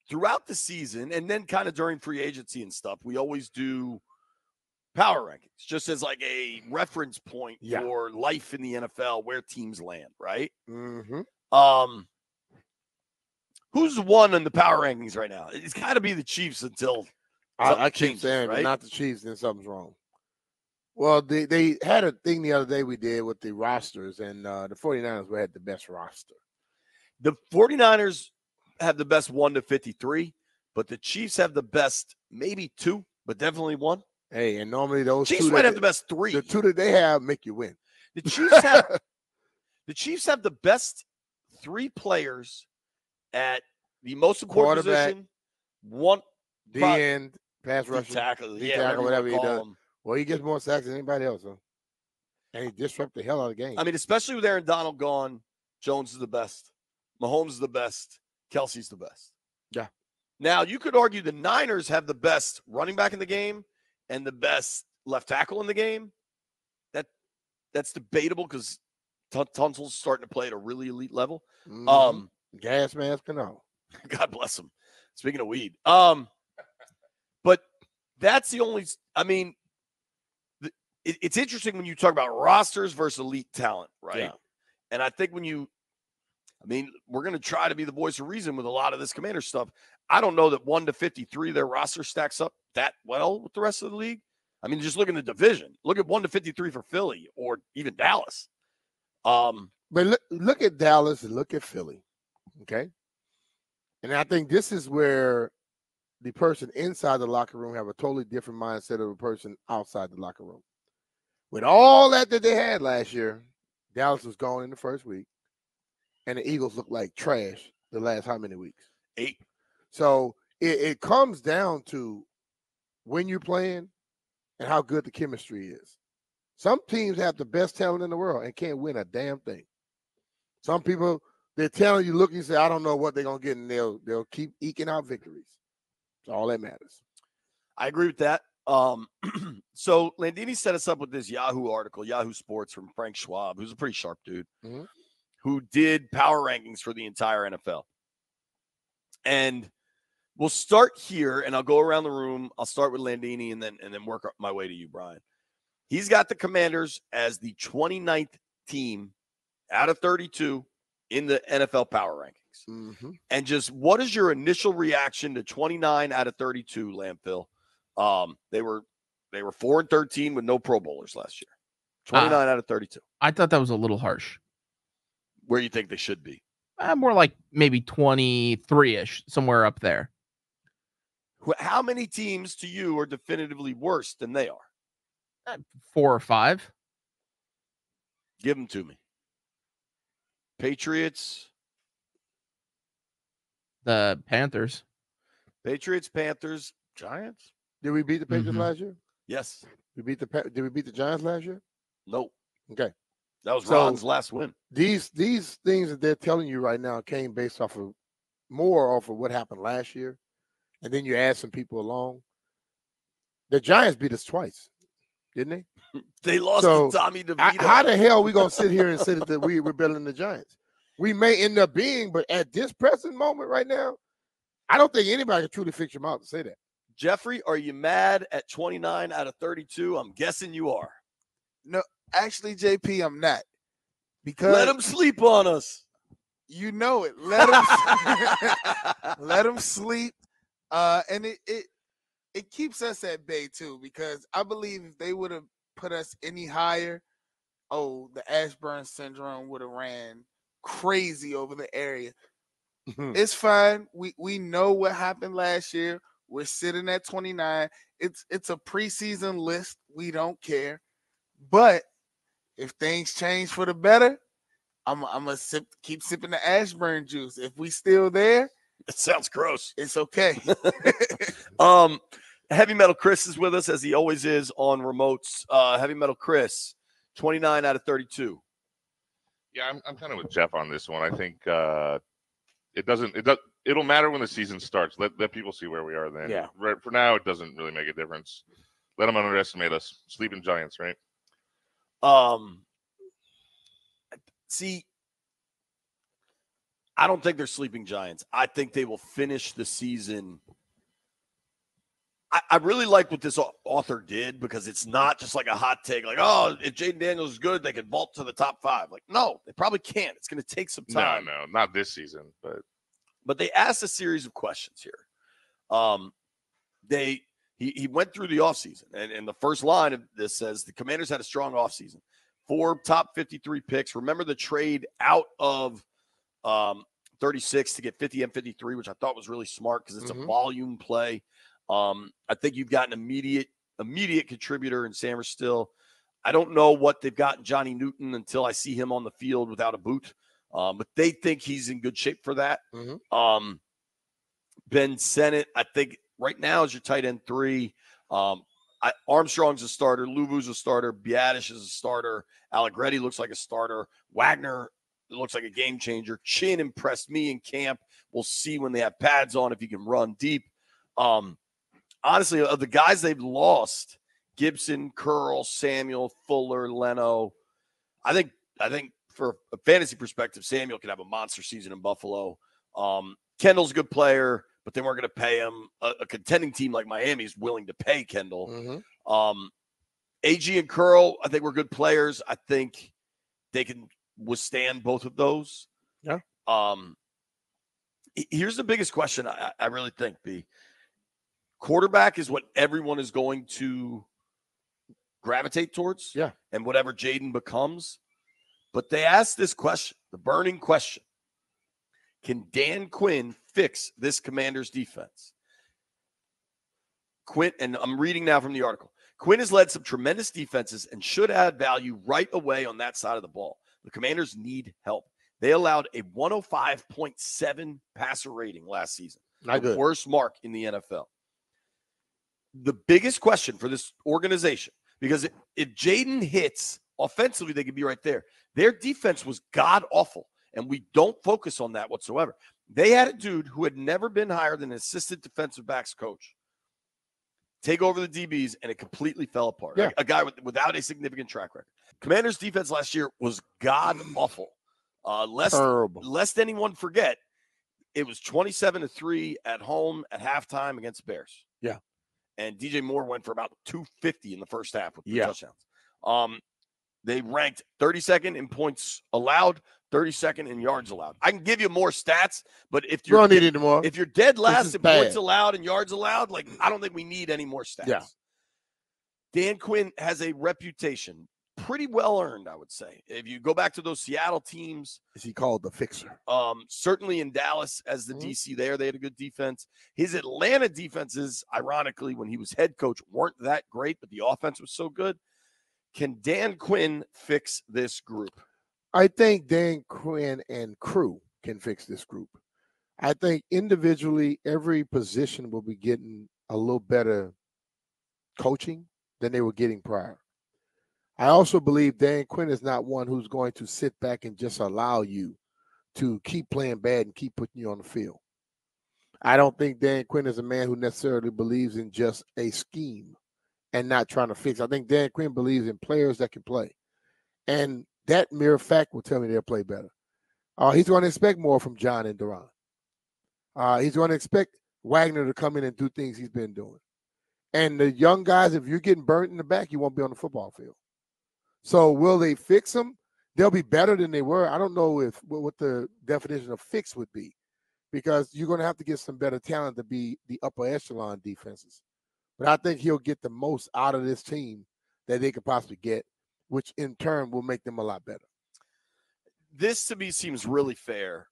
throughout the season and then kind of during free agency and stuff, we always do power rankings just as like a reference point for life in the NFL, where teams land, right? Mm-hmm. Who's won in the power rankings right now? It's got to be the Chiefs until I keep changes, saying, right? but not the Chiefs, then something's wrong. Well, they had a thing the other day we did with the rosters, and the 49ers had the best roster. The 49ers have the best 1 to 53, but the Chiefs have the best maybe 2, but definitely 1. Hey, and normally those Chiefs might have the best 3. The 2 that they have make you win. The Chiefs have the best 3 players at the most important position. One D-end, pass rusher, tackle, whatever he does. Well, he gets more sacks than anybody else, huh? And he disrupts the hell out of the game. I mean, especially with Aaron Donald gone, Jones is the best. Mahomes is the best. Kelsey's the best. Yeah. Now, you could argue the Niners have the best running back in the game and the best left tackle in the game. That's debatable because Tunsil's starting to play at a really elite level. Mm-hmm. Gas mask and all. God bless him. Speaking of weed. But that's the only – I mean, it's interesting when you talk about rosters versus elite talent, right? Yeah. And I think we're going to try to be the voice of reason with a lot of this Commander stuff. I don't know that 1 to 53, their roster stacks up that well with the rest of the league. I mean, just look in the division. Look at 1 to 53 for Philly or even Dallas. But look at Dallas and look at Philly, okay? And I think this is where the person inside the locker room have a totally different mindset of a person outside the locker room. With all that they had last year, Dallas was gone in the first week, and the Eagles looked like trash the last how many weeks? 8. So it comes down to when you're playing and how good the chemistry is. Some teams have the best talent in the world and can't win a damn thing. Some people, they're telling you, look, you say, I don't know what they're going to get, and they'll keep eking out victories. That's all that matters. I agree with that. So Landini set us up with this Yahoo article, Yahoo Sports, from Frank Schwab, who's a pretty sharp dude, who did power rankings for the entire NFL. And we'll start here, and I'll go around the room. I'll start with Landini and then work up my way to you, Brian. He's got the Commanders as the 29th team out of 32 in the NFL power rankings. Mm-hmm. And just what is your initial reaction to 29 out of 32, Landfill? They were 4-13 with no Pro Bowlers last year. 29 out of 32. I thought that was a little harsh. Where you think they should be? More like maybe 23-ish, somewhere up there. How many teams to you are definitively worse than they are? 4 or 5. Give them to me. Patriots. The Panthers. Patriots, Panthers, Giants. Did we beat the Patriots last year? Yes. Did we beat the Giants last year? Nope. Okay. That was Ron's last win. These things that they're telling you right now came based off of what happened last year. And then you add some people along. The Giants beat us twice, didn't they? They lost to Tommy DeVito. How the hell are we going to sit here and say that we're better than the Giants? We may end up being, but at this present moment right now, I don't think anybody can truly fix your mouth to say that. Jeffrey, are you mad at 29 out of 32? I'm guessing you are. No, actually, JP, I'm not. Because let them sleep on us. You know it. Let them let them sleep. And it keeps us at bay too, because I believe if they would have put us any higher, the Ashburn Syndrome would have ran crazy over the area. It's fine. We know what happened last year. We're sitting at 29. It's a preseason list. We don't care. But if things change for the better, I'm gonna keep sipping the Ashburn juice. If we still there, it sounds gross. It's okay. Heavy Metal Chris is with us, as he always is on remotes. Heavy Metal Chris, 29 out of 32. Yeah, I'm kind of with Jeff on this one. I think it'll matter when the season starts. Let people see where we are then. Yeah. Right, for now, it doesn't really make a difference. Let them underestimate us. Sleeping Giants, right? See, I don't think they're sleeping giants. I think they will finish the season. I really like what this author did because it's not just like a hot take, like, oh, if Jaden Daniels is good, they can vault to the top 5. Like, no, they probably can't. It's going to take some time. No, not this season. But they asked a series of questions here. He went through the offseason, and the first line of this says the Commanders had a strong offseason. 4 top 53 picks. Remember the trade out of 36 to get 50 and 53, which I thought was really smart because it's a volume play. I think you've got an immediate contributor in Sammer still. I don't know what they've got in Johnny Newton until I see him on the field without a boot. But they think he's in good shape for that. Ben Sennett, I think right now is your tight end 3. Armstrong's a starter. Luvu's a starter. Biadish is a starter. Allegretti looks like a starter. Wagner looks like a game changer. Chin impressed me in camp. We'll see when they have pads on if he can run deep. Honestly, of the guys they've lost, Gibson, Curl, Samuel, Fuller, Leno, I think for a fantasy perspective, Samuel could have a monster season in Buffalo. Kendall's a good player, but they weren't going to pay him. A contending team like Miami is willing to pay Kendall. AG and Curl, I think, were good players. I think they can withstand both of those. Yeah. Here's the biggest question I really think, B. Quarterback is what everyone is going to gravitate towards. Yeah. And whatever Jaden becomes. But they asked this question, the burning question. Can Dan Quinn fix this Commanders defense? Quinn, and I'm reading now from the article. Quinn has led some tremendous defenses and should add value right away on that side of the ball. The Commanders need help. They allowed a 105.7 passer rating last season. Not good. Worst mark in the NFL. The biggest question for this organization, because if Jaden hits offensively, they could be right there. Their defense was god-awful, and we don't focus on that whatsoever. They had a dude who had never been higher than an assistant defensive backs coach take over the DBs, and it completely fell apart. Yeah. A guy without a significant track record. Commanders' defense last year was god-awful. Lest anyone forget, it was 27-3 at home at halftime against the Bears. Yeah. And DJ Moore went for about 250 in the first half with 3 touchdowns. They ranked 32nd in points allowed, 32nd in yards allowed. I can give you more stats, but if you're dead last in points allowed and yards allowed, like, I don't think we need any more stats. Yeah. Dan Quinn has a reputation, pretty well earned, I would say. If you go back to those Seattle teams, is he called the fixer? Certainly in Dallas as the DC there, they had a good defense. His Atlanta defenses, ironically, when he was head coach, weren't that great, but the offense was so good. Can Dan Quinn fix this group? I think Dan Quinn and crew can fix this group. I think individually, every position will be getting a little better coaching than they were getting prior. I also believe Dan Quinn is not one who's going to sit back and just allow you to keep playing bad and keep putting you on the field. I don't think Dan Quinn is a man who necessarily believes in just a scheme and not trying to fix. I think Dan Quinn believes in players that can play. And that mere fact will tell me they'll play better. He's going to expect more from John and Duran. He's going to expect Wagner to come in and do things he's been doing. And the young guys, if you're getting burnt in the back, you won't be on the football field. So will they fix them? They'll be better than they were. I don't know what the definition of fix would be, because you're going to have to get some better talent to be the upper echelon defenses. But I think he'll get the most out of this team that they could possibly get, which in turn will make them a lot better. This to me seems really fair.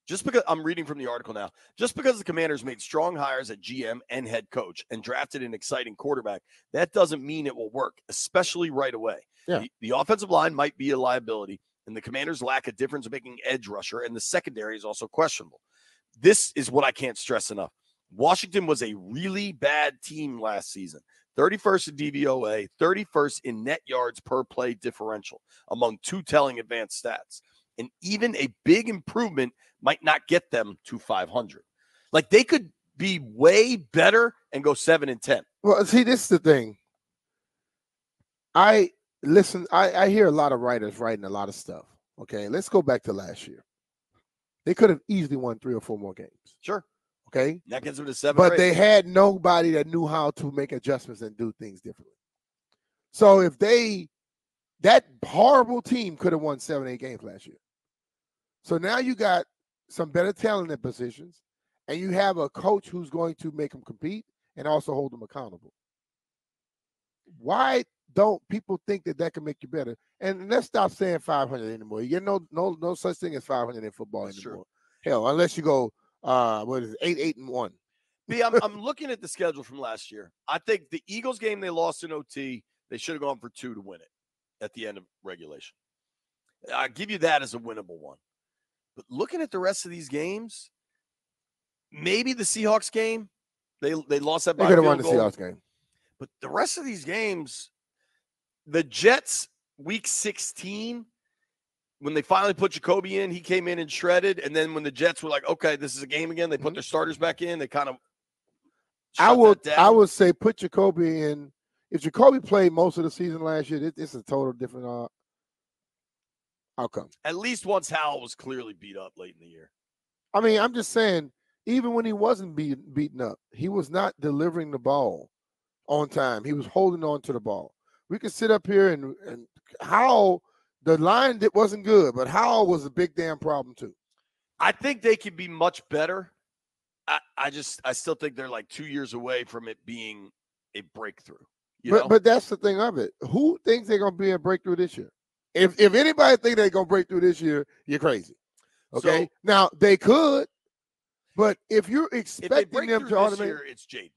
Just because I'm reading from the article now, just because the Commanders made strong hires at GM and head coach and drafted an exciting quarterback, that doesn't mean it will work, especially right away. Yeah. The offensive line might be a liability, and the Commanders lack a difference-making edge rusher, and the secondary is also questionable. This is what I can't stress enough. Washington was a really bad team last season. 31st in DVOA, 31st in net yards per play differential, among 2 telling advanced stats. And even a big improvement might not get them to 500. Like, they could be way better and go 7-10. Well, see, this is the thing. I hear a lot of writers writing a lot of stuff. Okay, let's go back to last year. they could have easily won 3 or 4 more games. Sure. Okay. That gets them to 7. But they had nobody that knew how to make adjustments and do things differently. So if that horrible team could have won 7, 8 games last year. So now you got some better talent in positions, and you have a coach who's going to make them compete and also hold them accountable. Why don't people think that can make you better? And let's stop saying 500 anymore. You get no such thing as 500 in football anymore. True. Hell, unless you go 8-8-1. B, I'm looking at the schedule from last year. I think the Eagles game they lost in OT, they should have gone for 2 to win it at the end of regulation. I give you that as a winnable one. But looking at the rest of these games, maybe the Seahawks game, they lost that by They could have won field the goal. Seahawks game. But the rest of these games, the Jets, week 16, when they finally put Jacoby in, he came in and shredded. And then when the Jets were like, okay, this is a game again, they put their starters back in. They kind of I would say put Jacoby in. If Jacoby played most of the season last year, it's a total different outcome. At least once Howell was clearly beat up late in the year. I mean, I'm just saying, even when he wasn't beaten up, he was not delivering the ball on time. He was holding on to the ball. We could sit up here and Howell, the line that wasn't good, but Howell was a big damn problem too. I think they could be much better. I still think they're like 2 years away from it being a breakthrough. But that's the thing of it. Who thinks they're gonna be a breakthrough this year? If anybody think they're gonna break through this year, you're crazy. Okay. So, now they could, but if you're expecting them to automate, year, it's Jaden.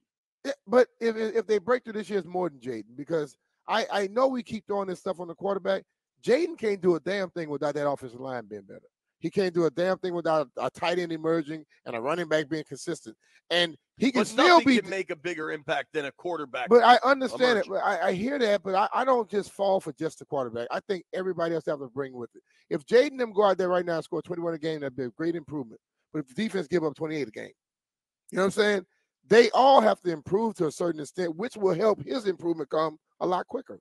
But if they break through this year, it's more than Jaden, because I know we keep throwing this stuff on the quarterback. Jaden can't do a damn thing without that offensive line being better. He can't do a damn thing without a tight end emerging and a running back being consistent. And he can still can make a bigger impact than a quarterback. But I understand it. But I hear that, but I don't just fall for just the quarterback. I think everybody else has to bring with it. If Jaden and them go out there right now and score 21 a game, that'd be a great improvement. But if the defense give up 28 a game, you know what I'm saying? They all have to improve to a certain extent, which will help his improvement come a lot quicker.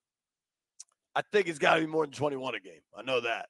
I think it's got to be more than 21 a game. I know that.